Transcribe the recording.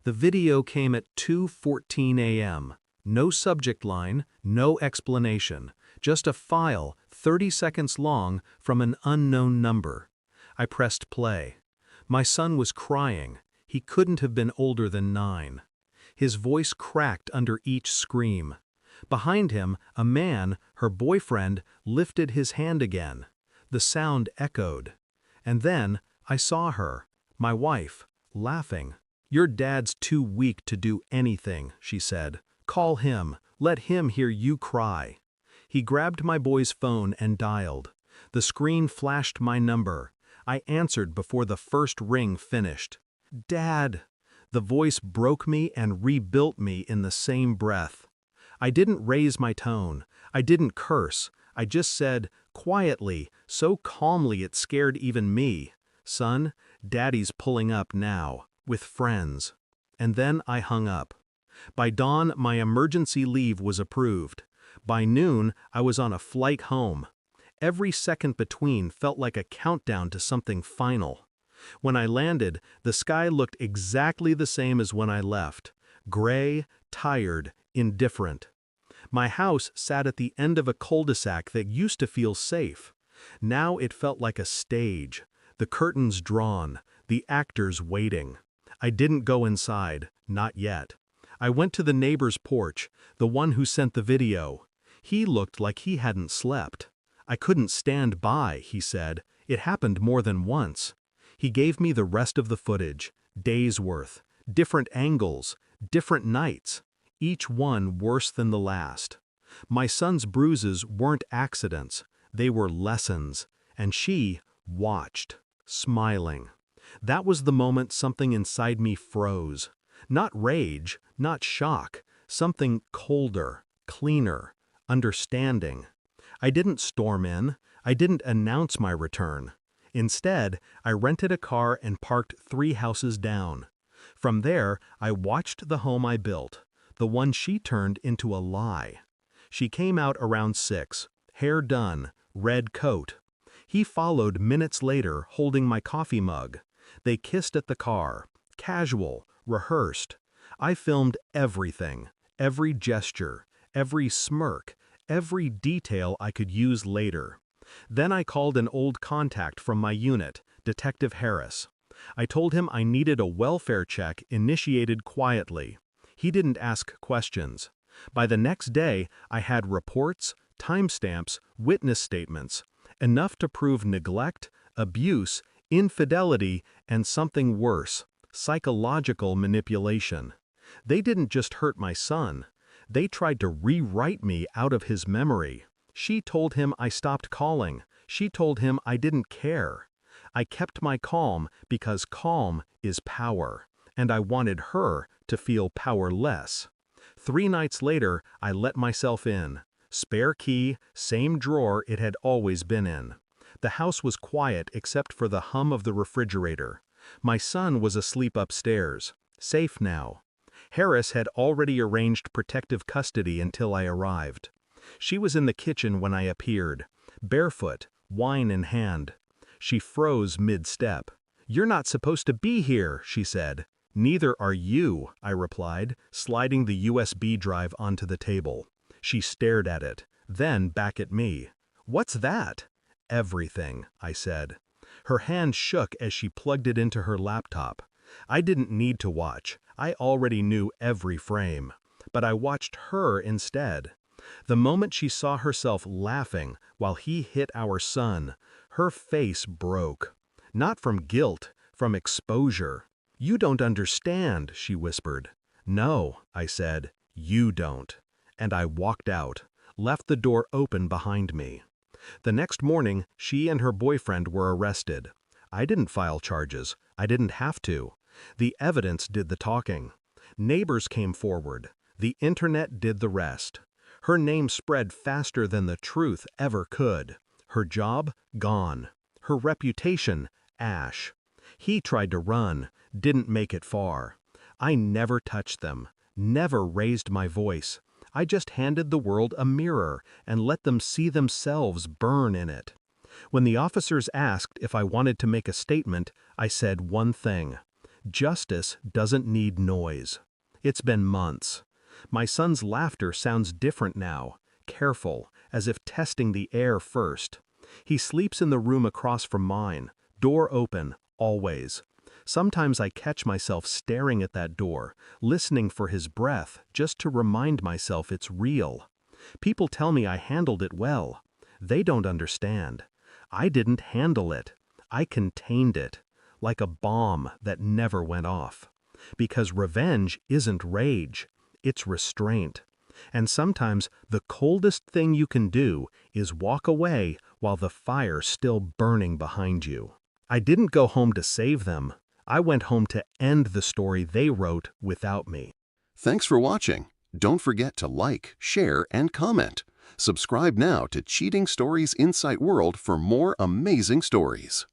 The video came at 2:14 a.m. No subject line, no explanation, just a file 30 seconds long from an unknown number. I pressed play. My son was crying. He couldn't have been older than 9. His voice cracked under each scream. Behind him, a man, her boyfriend, lifted his hand again. The sound echoed. And then, I saw her, my wife, laughing. "Your dad's too weak to do anything," she said. "Call him. Let him hear you cry." He grabbed my boy's phone and dialed. The screen flashed my number. I answered before the first ring finished. "Dad!" The voice broke me and rebuilt me in the same breath. I didn't raise my tone. I didn't curse. I just said, quietly, so calmly it scared even me, "Son, Daddy's pulling up now, with friends." And then I hung up. By dawn, my emergency leave was approved. By noon, I was on a flight home. Every second between felt like a countdown to something final. When I landed, the sky looked exactly the same as when I left. Gray, tired, indifferent. My house sat at the end of a cul-de-sac that used to feel safe. Now it felt like a stage, the curtains drawn, the actors waiting. I didn't go inside, not yet. I went to the neighbor's porch, the one who sent the video. He looked like he hadn't slept. "I couldn't stand by," he said. "It happened more than once." He gave me the rest of the footage, days worth, different angles, different nights, each one worse than the last. My son's bruises weren't accidents, they were lessons, and she watched, smiling. That was the moment something inside me froze. Not rage, not shock, something colder, cleaner, understanding. I didn't storm in, I didn't announce my return. Instead, I rented a car and parked 3 houses down. From there, I watched the home I built, the one she turned into a lie. She came out around 6, hair done, red coat. He followed minutes later, holding my coffee mug. They kissed at the car, casual, rehearsed. I filmed everything, every gesture, every smirk, every detail I could use later. Then I called an old contact from my unit, Detective Harris. I told him I needed a welfare check initiated quietly. He didn't ask questions. By the next day, I had reports, timestamps, witness statements, enough to prove neglect, abuse, infidelity, and something worse, psychological manipulation. They didn't just hurt my son. They tried to rewrite me out of his memory. She told him I stopped calling. She told him I didn't care. I kept my calm because calm is power, and I wanted her to feel powerless. 3 nights later, I let myself in. Spare key, same drawer it had always been in. The house was quiet except for the hum of the refrigerator. My son was asleep upstairs, safe now. Harris had already arranged protective custody until I arrived. She was in the kitchen when I appeared, barefoot, wine in hand. She froze mid-step. "You're not supposed to be here," she said. "Neither are you," I replied, sliding the USB drive onto the table. She stared at it, then back at me. "What's that?" "Everything," I said. Her hand shook as she plugged it into her laptop. I didn't need to watch. I already knew every frame. But I watched her instead. The moment she saw herself laughing while he hit our son, her face broke. Not from guilt, from exposure. "You don't understand," she whispered. "No," I said, "you don't." And I walked out, left the door open behind me. The next morning, she and her boyfriend were arrested. I didn't file charges. I didn't have to. The evidence did the talking. Neighbors came forward. The internet did the rest. Her name spread faster than the truth ever could. Her job, gone. Her reputation, ash. He tried to run, didn't make it far. I never touched them, never raised my voice. I just handed the world a mirror and let them see themselves burn in it. When the officers asked if I wanted to make a statement, I said one thing: Justice doesn't need noise. It's been months. My son's laughter sounds different now, careful, as if testing the air first. He sleeps in the room across from mine, door open, always. Sometimes I catch myself staring at that door, listening for his breath, just to remind myself it's real. People tell me I handled it well. They don't understand. I didn't handle it. I contained it, like a bomb that never went off. Because revenge isn't rage, it's restraint. And sometimes the coldest thing you can do is walk away while the fire's still burning behind you. I didn't go home to save them. I went home to end the story they wrote without me. Thanks for watching. Don't forget to like, share, and comment. Subscribe now to Cheating Stories Insight World for more amazing stories.